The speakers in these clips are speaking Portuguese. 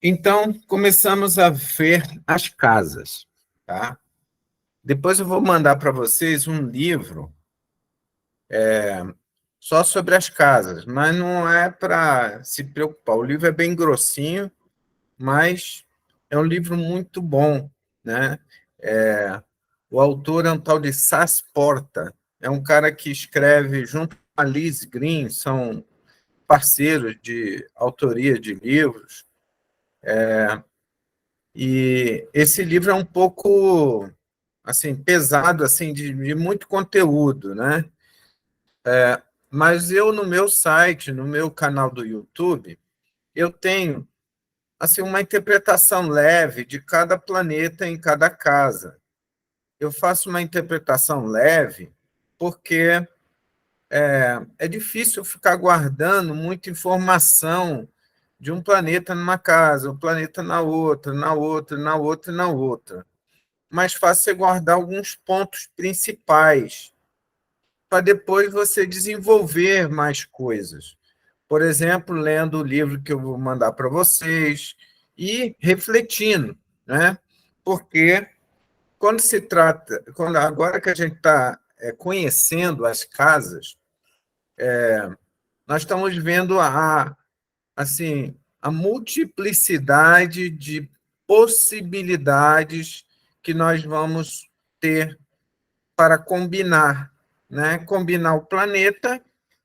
Então, começamos a ver as casas, tá? Depois eu vou mandar para vocês um livro só sobre as casas, mas não é para se preocupar. O livro é bem grossinho, mas é um livro muito bom, né? O autor é um tal de Sas Porta, é um cara que escreve junto com a Liz Green, são parceiros de autoria de livros, e esse livro é um pouco assim pesado, assim de muito conteúdo, né? Mas eu no meu site, no meu canal do YouTube, eu tenho assim uma interpretação leve de cada planeta em cada casa. Eu faço uma interpretação leve porque é difícil ficar guardando muita informação de um planeta numa casa, um planeta na outra, na outra, na outra e na outra. Mais fácil é guardar alguns pontos principais para depois você desenvolver mais coisas. Por exemplo, lendo o livro que eu vou mandar para vocês e refletindo, né? Porque quando se trata, agora que a gente está conhecendo as casas, nós estamos vendo assim, a multiplicidade de possibilidades que nós vamos ter para combinar, né? Combinar o planeta,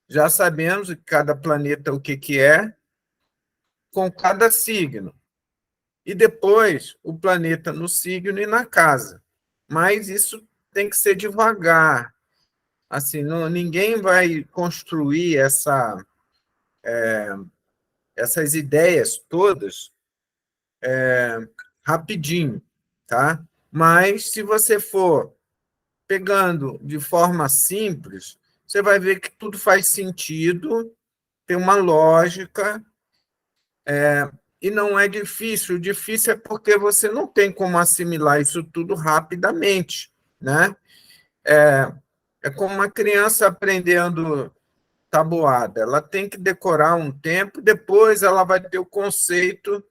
já sabemos cada planeta o que é, com cada signo. E depois o planeta no signo e na casa. Mas isso tem que ser devagar. Assim, não, ninguém vai construir essas ideias todas rapidinho, tá? Mas se você for pegando de forma simples, você vai ver que tudo faz sentido, tem uma lógica, e não é difícil. O difícil é porque você não tem como assimilar isso tudo rapidamente, né? É como uma criança aprendendo tabuada. Ela tem que decorar um tempo, depois ela vai ter o conceito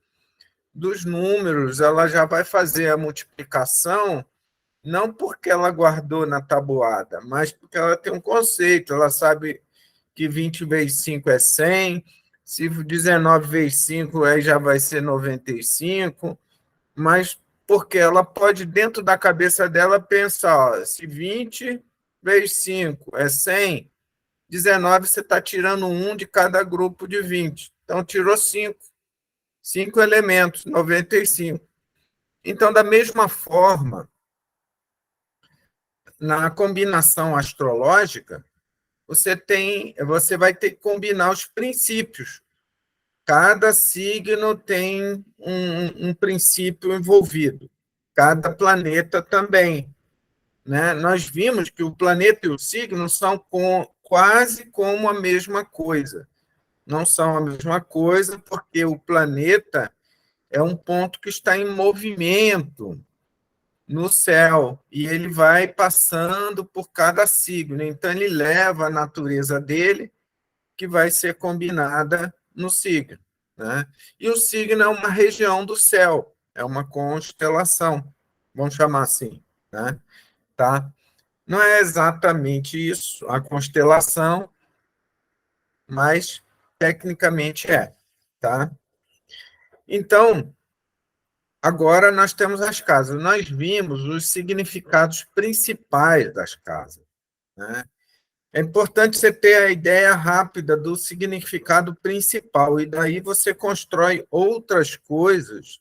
dos números, ela já vai fazer a multiplicação, não porque ela guardou na tabuada, mas porque ela tem um conceito, ela sabe que 20 vezes 5 é 100, se 19 vezes 5 aí já vai ser 95, mas porque ela pode, dentro da cabeça dela, pensar, ó, se 20 vezes 5 é 100, 19 você está tirando um de cada grupo de 20. Então, tirou 5 elementos, 95. Então, da mesma forma, na combinação astrológica, você vai ter que combinar os princípios. Cada signo tem um princípio envolvido. Cada planeta também, né? Nós vimos que o planeta e o signo são quase como a mesma coisa. Não são a mesma coisa porque o planeta é um ponto que está em movimento no céu e ele vai passando por cada signo. Então, ele leva a natureza dele, que vai ser combinada no signo, né? E o signo é uma região do céu, é uma constelação, vamos chamar assim, né? Tá? Não é exatamente isso, a constelação, mas tecnicamente é, tá? Então, agora nós temos as casas. Nós vimos os significados principais das casas, né? É importante você ter a ideia rápida do significado principal, e daí você constrói outras coisas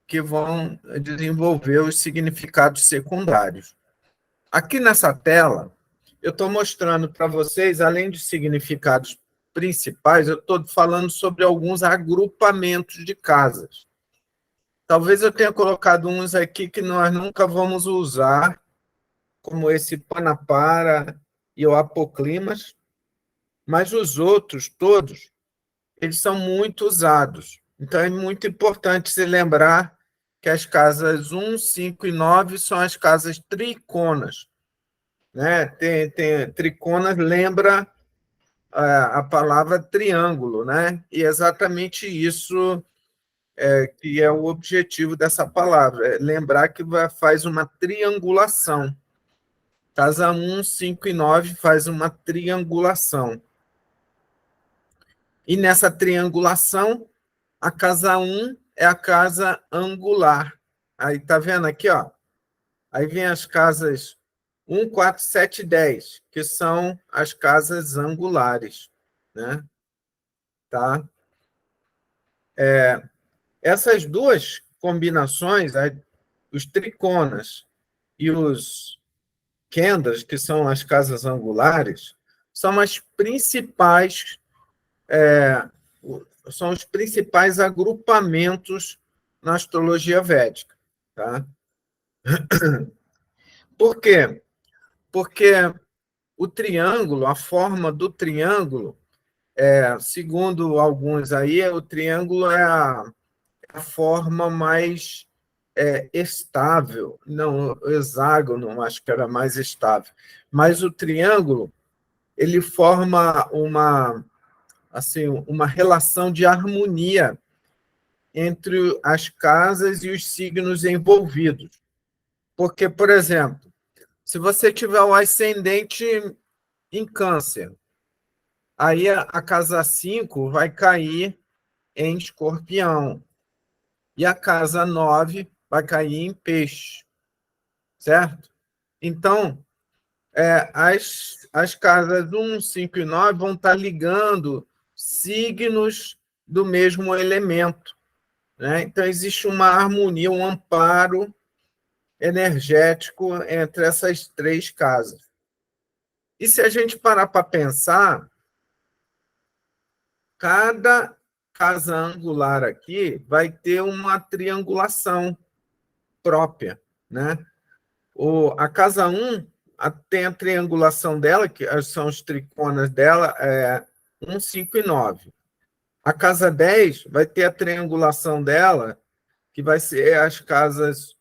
que vão desenvolver os significados secundários. Aqui nessa tela, eu estou mostrando para vocês, além dos significados principais, eu estou falando sobre alguns agrupamentos de casas. Talvez eu tenha colocado uns aqui que nós nunca vamos usar, como esse Panapara e o Apoclimas, mas os outros todos, eles são muito usados. Então, é muito importante se lembrar que as casas 1, 5 e 9 são as casas triconas, né? Triconas lembra a palavra triângulo, né? E é exatamente isso que é o objetivo dessa palavra, é lembrar que faz uma triangulação. Casa 1, 5 e 9 faz uma triangulação. E nessa triangulação, a casa 1 é a casa angular. Aí tá vendo aqui, ó? Aí vem as casas 1, 4, 7 e 10, que são as casas angulares, né? Tá? Essas duas combinações, os triconas e os kendas, que são as casas angulares, são as principais, são os principais agrupamentos na astrologia védica. Tá? Por quê? Porque o triângulo, a forma do triângulo, segundo alguns aí, o triângulo é a forma mais estável. Não, o hexágono acho que era mais estável. Mas o triângulo, ele forma uma relação de harmonia entre as casas e os signos envolvidos. Porque, por exemplo, se você tiver o ascendente em Câncer, aí a casa 5 vai cair em Escorpião, e a casa 9 vai cair em Peixe, certo? Então, as casas 1, 5 e 9 vão estar ligando signos do mesmo elemento, né? Então, existe uma harmonia, um amparo energético entre essas três casas. E se a gente parar para pensar, cada casa angular aqui vai ter uma triangulação própria, né? A casa 1 tem a triangulação dela, que são os triconas dela, 1, 5 e 9. A casa 10 vai ter a triangulação dela, que vai ser as casas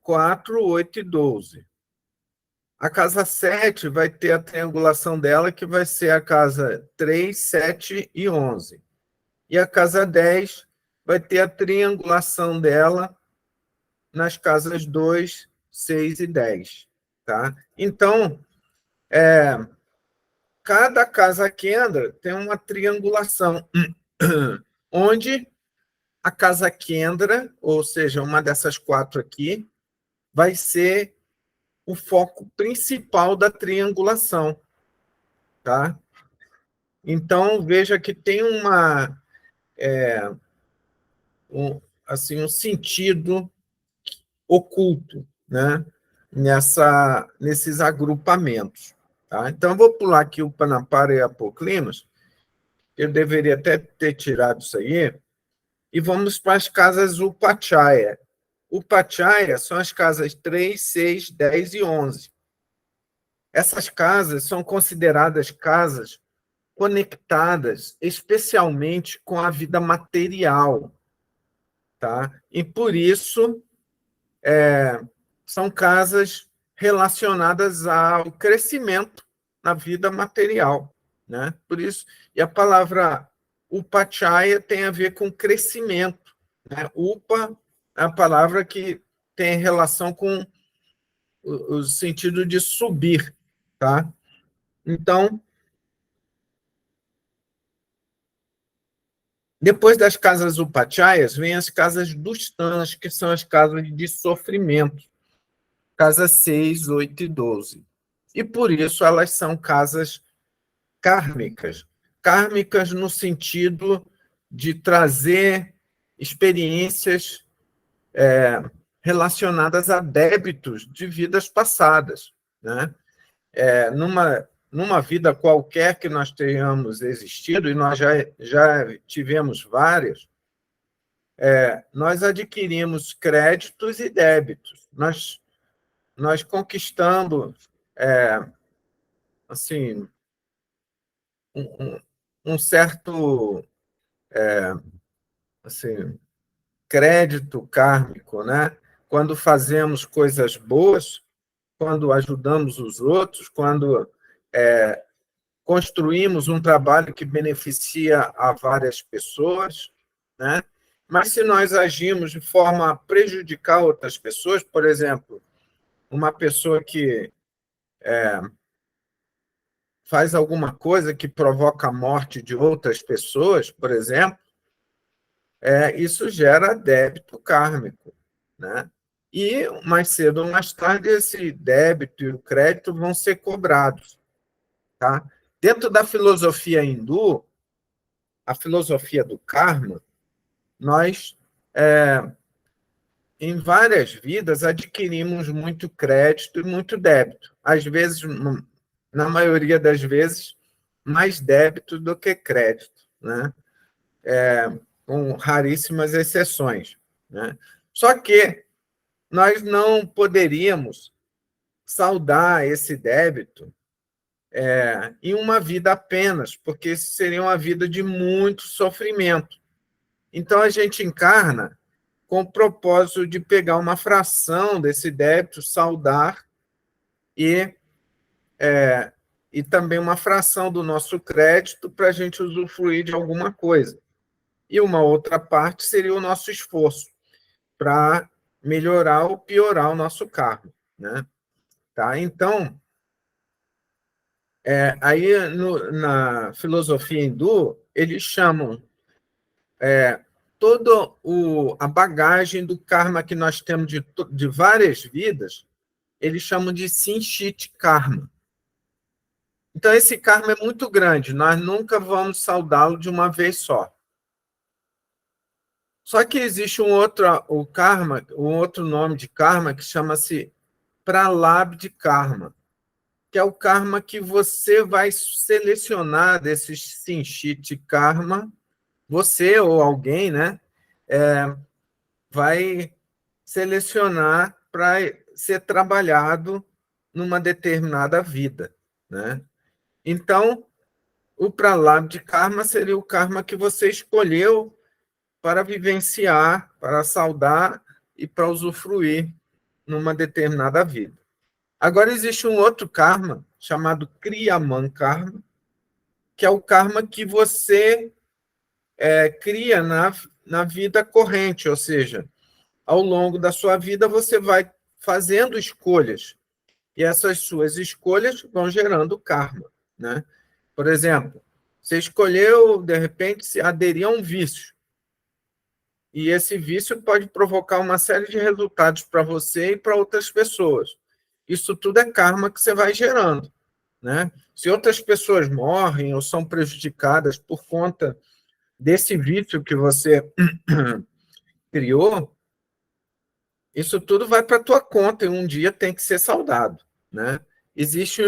4, 8 e 12. A casa 7 vai ter a triangulação dela, que vai ser a casa 3, 7 e 11. E a casa 10 vai ter a triangulação dela nas casas 2, 6 e 10. Tá? Então, cada casa Kendra tem uma triangulação, onde a casa Kendra, ou seja, uma dessas quatro aqui, vai ser o foco principal da triangulação. Tá? Então, veja que tem um sentido oculto, né, nesses agrupamentos. Tá? Então, eu vou pular aqui o Panapara e Apoclinos, eu deveria até ter tirado isso aí, e vamos para as casas Upachaya. Upachaya são as casas 3, 6, 10 e 11. Essas casas são consideradas casas conectadas especialmente com a vida material. Tá? E, por isso, são casas relacionadas ao crescimento na vida material. Né? Por isso, e a palavra upachaya tem a ver com crescimento. Né? Upa é a palavra que tem relação com o sentido de subir. Tá? Então, depois das casas upachayas, vem as casas dustanas, que são as casas de sofrimento. Casa 6, 8 e 12. E, por isso, elas são casas kármicas. Kármicas no sentido de trazer experiências relacionadas a débitos de vidas passadas. Né? Numa vida qualquer que nós tenhamos existido, e nós já tivemos várias, nós adquirimos créditos e débitos. Nós conquistamos assim, um certo assim, crédito kármico, né? Quando fazemos coisas boas, quando ajudamos os outros, quando construímos um trabalho que beneficia a várias pessoas, né? Mas se nós agimos de forma a prejudicar outras pessoas, por exemplo, uma pessoa que faz alguma coisa que provoca a morte de outras pessoas, por exemplo, isso gera débito kármico, né? E mais cedo ou mais tarde esse débito e o crédito vão ser cobrados, tá? Dentro da filosofia hindu, a filosofia do karma, nós em várias vidas adquirimos muito crédito e muito débito. Às vezes, na maioria das vezes, mais débito do que crédito, né? Com raríssimas exceções, né? Só que nós não poderíamos saldar esse débito em uma vida apenas, porque isso seria uma vida de muito sofrimento. Então, a gente encarna com o propósito de pegar uma fração desse débito, saldar, e, e também uma fração do nosso crédito para a gente usufruir de alguma coisa. E uma outra parte seria o nosso esforço para melhorar ou piorar o nosso karma, né? Tá? Então, aí na filosofia hindu, eles chamam toda a bagagem do karma que nós temos de várias vidas, eles chamam de Sinchit Karma. Então, esse karma é muito grande, nós nunca vamos saudá-lo de uma vez só. Só que existe um outro nome de karma que chama-se Pralabdha Karma, que é o karma que você vai selecionar desses Sinchit Karma, você ou alguém, né, vai selecionar para ser trabalhado numa determinada vida, né? Então, o Pralabdha Karma seria o karma que você escolheu para vivenciar, para saudar e para usufruir numa determinada vida. Agora, existe um outro karma chamado Kriyaman Karma, que é o karma que você cria na vida corrente, ou seja, ao longo da sua vida você vai fazendo escolhas, e essas suas escolhas vão gerando karma, né? Por exemplo, você escolheu, de repente, se aderir a um vício, e esse vício pode provocar uma série de resultados para você e para outras pessoas. Isso tudo é karma que você vai gerando, né? Se outras pessoas morrem ou são prejudicadas por conta desse vício que você criou, isso tudo vai para a tua conta e um dia tem que ser saldado, né? Existe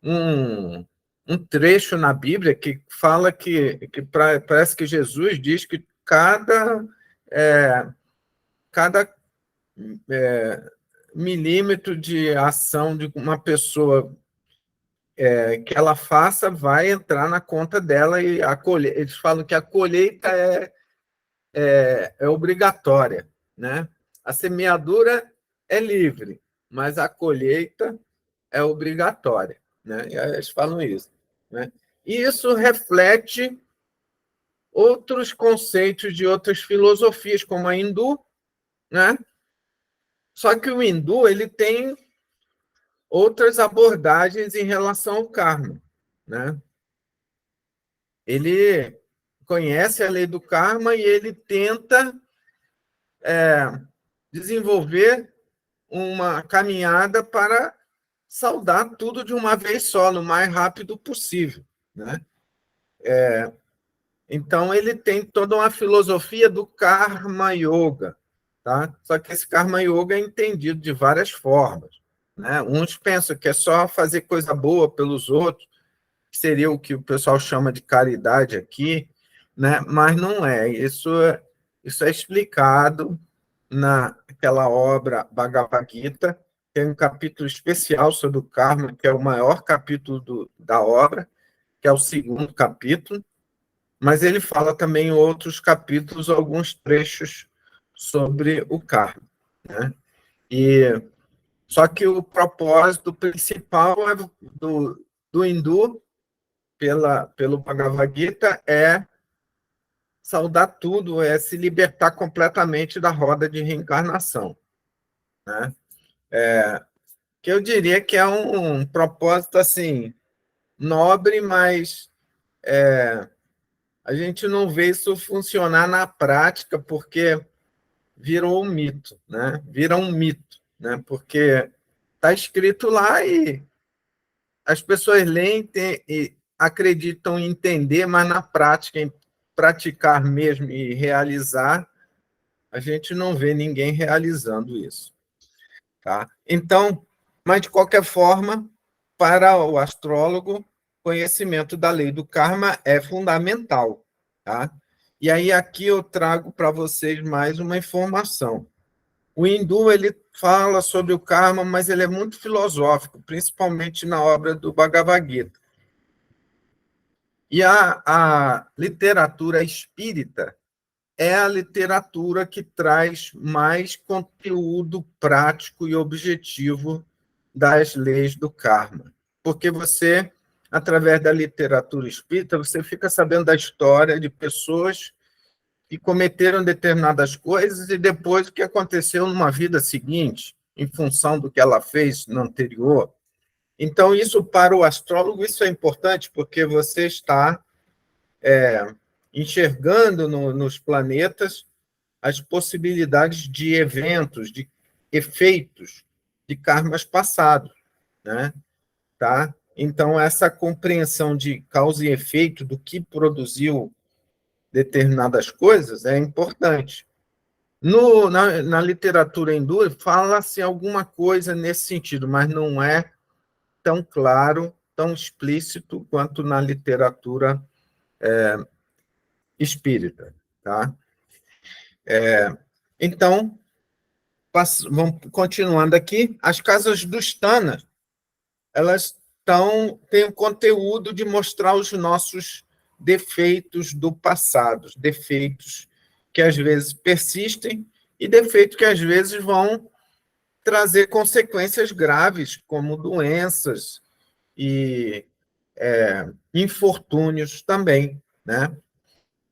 um, um trecho na Bíblia que fala que parece que Jesus diz que cada milímetro de ação de uma pessoa que ela faça vai entrar na conta dela e eles falam que a colheita é obrigatória, né? A semeadura é livre, mas a colheita é obrigatória, né? E eles falam isso, né? E isso reflete outros conceitos de outras filosofias, como a hindu, né? Só que o hindu ele tem outras abordagens em relação ao karma, né? Ele conhece a lei do karma e ele tenta desenvolver uma caminhada para saldar tudo de uma vez só, no mais rápido possível, né? Então, ele tem toda uma filosofia do Karma Yoga, tá? Só que esse Karma Yoga é entendido de várias formas, né? Uns pensam que é só fazer coisa boa pelos outros, que seria o que o pessoal chama de caridade aqui, né? Mas não é. Isso é explicado naquela obra Bhagavad Gita, tem um capítulo especial sobre o karma, que é o maior capítulo da obra, que é o segundo capítulo, mas ele fala também em outros capítulos, alguns trechos sobre o karma, né? Só que o propósito principal do hindu pelo Bhagavad Gita é saudar tudo, é se libertar completamente da roda de reencarnação, né? Que eu diria que é um propósito assim nobre, mas a gente não vê isso funcionar na prática porque virou um mito, né? Vira um mito, né? Porque está escrito lá e as pessoas leem e acreditam em entender, mas na prática, em praticar mesmo e realizar, a gente não vê ninguém realizando isso. Tá? Então, mas de qualquer forma, para o astrólogo, conhecimento da lei do karma é fundamental. Tá? E aí aqui eu trago para vocês mais uma informação. O hindu ele fala sobre o karma, mas ele é muito filosófico, principalmente na obra do Bhagavad Gita. E a literatura espírita é a literatura que traz mais conteúdo prático e objetivo das leis do karma. Porque você, através da literatura espírita, você fica sabendo da história de pessoas que cometeram determinadas coisas e depois o que aconteceu numa vida seguinte, em função do que ela fez no anterior. Então, isso para o astrólogo, isso é importante, porque você está enxergando nos planetas as possibilidades de eventos, de efeitos de karmas passados, né? Tá? Então, essa compreensão de causa e efeito do que produziu determinadas coisas é importante. Na literatura hindu, fala-se alguma coisa nesse sentido, mas não é tão claro, tão explícito quanto na literatura espírita. Tá? Então, vamos continuando aqui. As casas dos Tanas, elas têm o conteúdo de mostrar os nossos defeitos do passado, defeitos que às vezes persistem e defeitos que às vezes vão trazer consequências graves, como doenças e infortúnios também, né?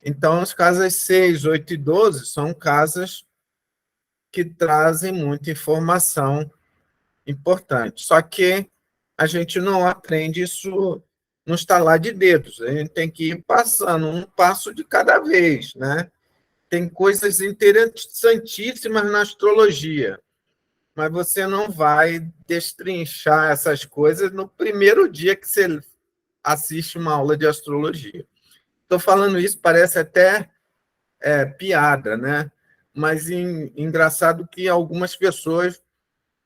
Então, as casas 6, 8 e 12 são casas que trazem muita informação importante. Só que a gente não aprende isso no estalar de dedos. A gente tem que ir passando um passo de cada vez, né? Tem coisas interessantíssimas na astrologia, mas você não vai destrinchar essas coisas no primeiro dia que você assiste uma aula de astrologia. Estou falando isso, parece até piada, né? Mas engraçado que algumas pessoas,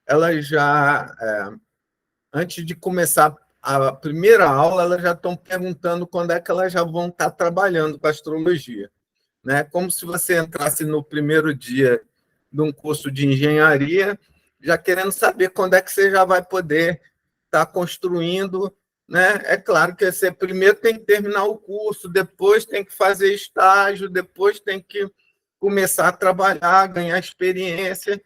elas já, antes de começar a primeira aula, elas já estão perguntando quando é que elas já vão estar trabalhando com astrologia, né? Como se você entrasse no primeiro dia de um curso de engenharia, já querendo saber quando é que você já vai poder estar construindo, né? É claro que você primeiro tem que terminar o curso, depois tem que fazer estágio, depois tem que começar a trabalhar, ganhar experiência.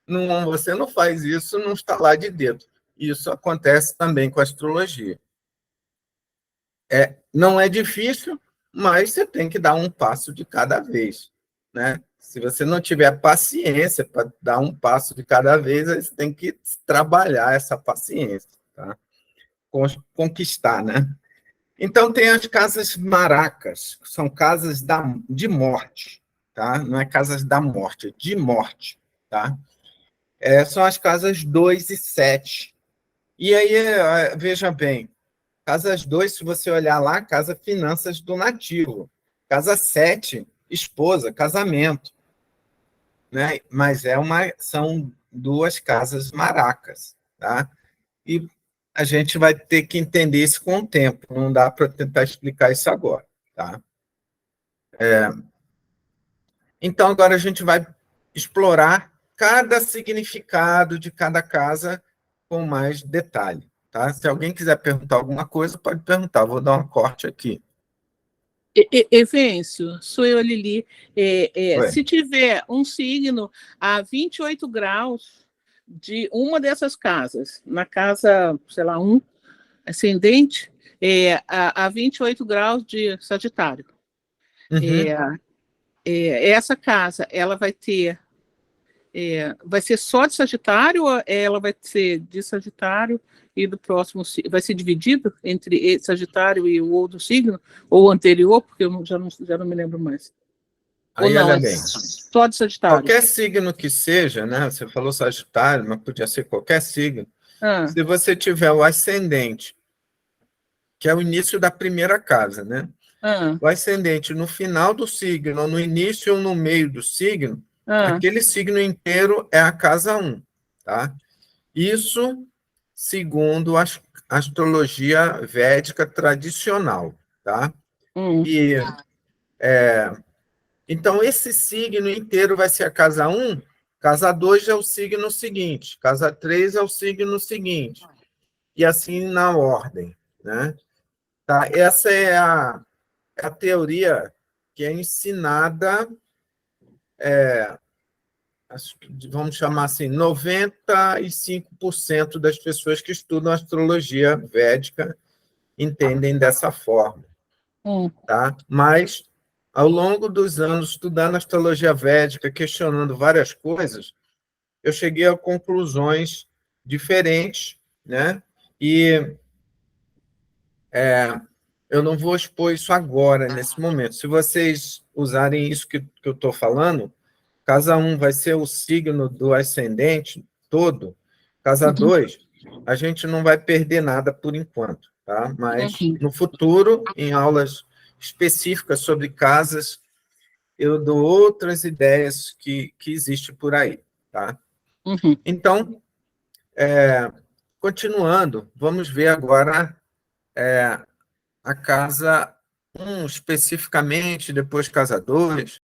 Não, você não faz isso num estalar de dedo. Isso acontece também com a astrologia. Não é difícil, mas você tem que dar um passo de cada vez, né? Se você não tiver paciência para dar um passo de cada vez, você tem que trabalhar essa paciência, tá? Conquistar, né? Então, tem as casas maracas, que são casas de morte, tá? Não é casas da morte, é de morte, tá? São as casas 2 e 7. E aí, veja bem, casas 2, se você olhar lá, casa finanças do nativo. Casa 7, esposa, casamento. Né? Mas são duas casas maracas. Tá? E a gente vai ter que entender isso com o tempo. Não dá para tentar explicar isso agora. Tá? Então, agora a gente vai explorar cada significado de cada casa com mais detalhe. Tá? Se alguém quiser perguntar alguma coisa, pode perguntar. Vou dar um corte aqui. Evêncio, sou eu, Lili. Se tiver um signo a 28 graus de uma dessas casas, na casa, sei lá, 1, ascendente, a 28 graus de Sagitário. Uhum. Essa casa, ela vai ser só de Sagitário ou ela vai ser de Sagitário e do próximo, vai ser dividido entre Sagitário e o outro signo, ou o anterior, porque eu já não me lembro mais. Aí, ou não, olha bem, só de Sagitário? Qualquer signo que seja, né? Você falou Sagitário, mas podia ser qualquer signo. Se você tiver o ascendente, que é o início da primeira casa, né? O ascendente no final do signo, no início ou no meio do signo, aquele signo inteiro é a casa 1, tá? Isso segundo a astrologia védica tradicional, tá? E, então, esse signo inteiro vai ser a casa 1, casa 2 é o signo seguinte, casa 3 é o signo seguinte, e assim na ordem, né? Tá? Essa é a teoria que é ensinada, vamos chamar assim, 95% das pessoas que estudam astrologia védica entendem dessa forma. Tá? Mas, ao longo dos anos, estudando astrologia védica, questionando várias coisas, eu cheguei a conclusões diferentes, né? E eu não vou expor isso agora, nesse momento. Se vocês usarem isso que eu estou falando, casa 1 vai ser o signo do ascendente todo, casa 2, a gente não vai perder nada por enquanto, tá? Mas no futuro, em aulas específicas sobre casas, eu dou outras ideias que existem por aí, tá? Então, continuando, vamos ver agora a casa 1 especificamente, depois casa 2.